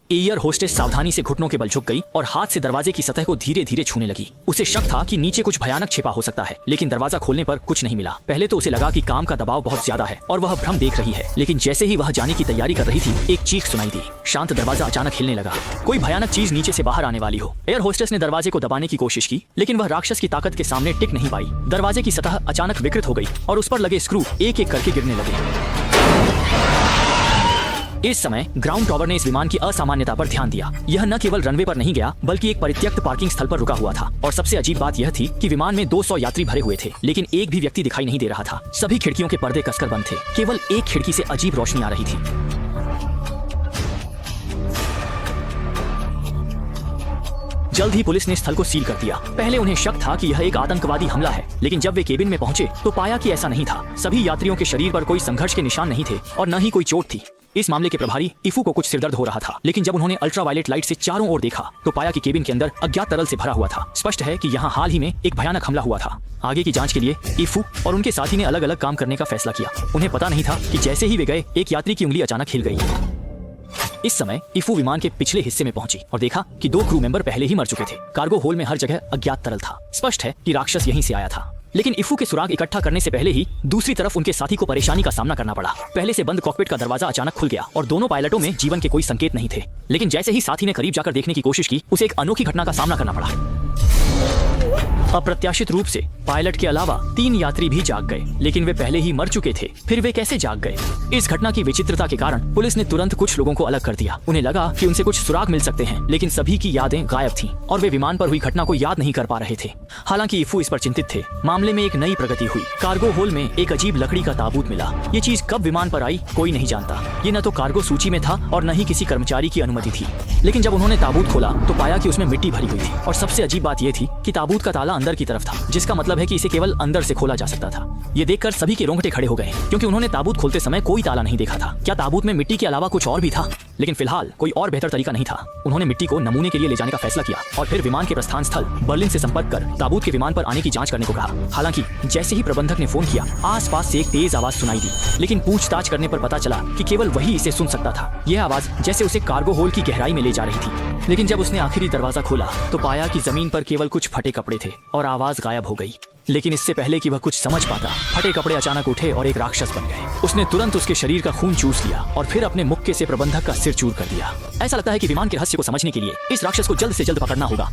Air hostess सावधानी से घुटनों के बल झुक गई और हाथ से दरवाजे की सतह को धीरे धीरे छूने लगी। उसे शक था कि नीचे कुछ भयानक छिपा हो सकता है, लेकिन दरवाजा खोलने पर कुछ नहीं मिला। पहले तो उसे लगा कि काम का दबाव बहुत ज्यादा है और वह भ्रम देख रही है, लेकिन जैसे ही वह जाने की तैयारी कर रही थी, एक चीख सुनाई दी। शांत दरवाजा अचानक हिलने लगा, कोई भयानक चीज नीचे से बाहर आने वाली हो। एयर होस्टेस ने दरवाजे को दबाने की कोशिश की, लेकिन वह राक्षस की ताकत के सामने टिक नहीं पाई। दरवाजे की सतह अचानक विकृत हो गई और उस पर लगे स्क्रू एक एक करके गिरने लगे। इस समय ग्राउंड टॉवर ने इस विमान की असामान्यता पर ध्यान दिया। यह न केवल रनवे पर नहीं गया, बल्कि एक परित्यक्त पार्किंग स्थल पर रुका हुआ था। और सबसे अजीब बात यह थी कि विमान में 200 यात्री भरे हुए थे, लेकिन एक भी व्यक्ति दिखाई नहीं दे रहा था। सभी खिड़कियों के पर्दे कसकर बंद थे, केवल एक खिड़की से अजीब रोशनी आ रही थी। जल्द ही पुलिस ने स्थल को सील कर दिया। पहले उन्हें शक था कि यह एक आतंकवादी हमला है, लेकिन जब वे केबिन में पहुंचे तो पाया कि ऐसा नहीं था। सभी यात्रियों के शरीर पर कोई संघर्ष के निशान नहीं थे और न ही कोई चोट थी। इस मामले के प्रभारी इफू को कुछ सिरदर्द हो रहा था, लेकिन जब उन्होंने अल्ट्रावायलेट लाइट से चारों ओर देखा तो पाया कि केबिन के अंदर अज्ञात तरल से भरा हुआ था। स्पष्ट है कि यहाँ हाल ही में एक भयानक हमला हुआ था। आगे की जांच के लिए इफू और उनके साथी ने अलग अलग काम करने का फैसला किया। उन्हें पता नहीं था कि जैसे ही वे गए, एक यात्री की उंगली अचानक हिल गई। इस समय इफू विमान के पिछले हिस्से में पहुंची और देखा कि 2 क्रू मेंबर पहले ही मर चुके थे। कार्गो होल में हर जगह अज्ञात तरल था। स्पष्ट है कि राक्षस यहीं से आया था। लेकिन इफू के सुराग इकट्ठा करने से पहले ही दूसरी तरफ उनके साथी को परेशानी का सामना करना पड़ा। पहले से बंद कॉकपिट का दरवाजा अचानक खुल गया और दोनों पायलटों में जीवन के कोई संकेत नहीं थे। लेकिन जैसे ही साथी ने करीब जाकर देखने की कोशिश की, उसे एक अनोखी घटना का सामना करना पड़ा। अप्रत्याशित रूप से पायलट के अलावा 3 यात्री भी जाग गए, लेकिन वे पहले ही मर चुके थे। फिर वे कैसे जाग गए? इस घटना की विचित्रता के कारण पुलिस ने तुरंत कुछ लोगों को अलग कर दिया। उन्हें लगा कि उनसे कुछ सुराग मिल सकते हैं, लेकिन सभी की यादें गायब थीं और वे विमान पर हुई घटना को याद नहीं कर पा रहे थे। हालांकि इफू इस पर चिंतित थे। मामले में एक नई प्रगति हुई। कार्गो होल में एक अजीब लकड़ी का ताबूत मिला। ये चीज कब विमान पर आई, कोई नहीं जानता। ये न तो कार्गो सूची में था और न ही किसी कर्मचारी की अनुमति थी। लेकिन जब उन्होंने ताबूत खोला तो पाया कि उसमें मिट्टी भरी हुई थी और सबसे अजीब बात यह थी कि ताबूत का ताला अंदर की तरफ था, जिसका मतलब है कि इसे केवल अंदर से खोला जा सकता था। ये देखकर सभी के रोंगटे खड़े हो गए, क्योंकि उन्होंने ताबूत खोलते समय कोई ताला नहीं देखा था। क्या ताबूत में मिट्टी के अलावा कुछ और भी था? लेकिन फिलहाल कोई और बेहतर तरीका नहीं था। उन्होंने मिट्टी को नमूने के लिए ले जाने का फैसला किया और फिर विमान के प्रस्थान स्थल बर्लिन से संपर्क कर ताबूत के विमान पर आने की जांच करने को कहा। हालांकि जैसे ही प्रबंधक ने फोन किया, आसपास से एक तेज आवाज सुनाई दी, लेकिन पूछताछ करने पर पता चला कि केवल वही इसे सुन सकता था। यह आवाज जैसे उसे कार्गो होल की गहराई में ले जा रही थी। लेकिन जब उसने आखिरी दरवाजा खोला तो पाया कि जमीन पर केवल कुछ फटे कपड़े थे और आवाज गायब हो गई। लेकिन इससे पहले कि वह कुछ समझ पाता, फटे कपड़े अचानक उठे और एक राक्षस बन गए। उसने तुरंत उसके शरीर का खून चूस लिया और फिर अपने मुक्के से प्रबंधक का सिर चूर कर दिया। ऐसा लगता है कि विमान के रहस्य को समझने के लिए इस राक्षस को जल्द से जल्द पकड़ना होगा।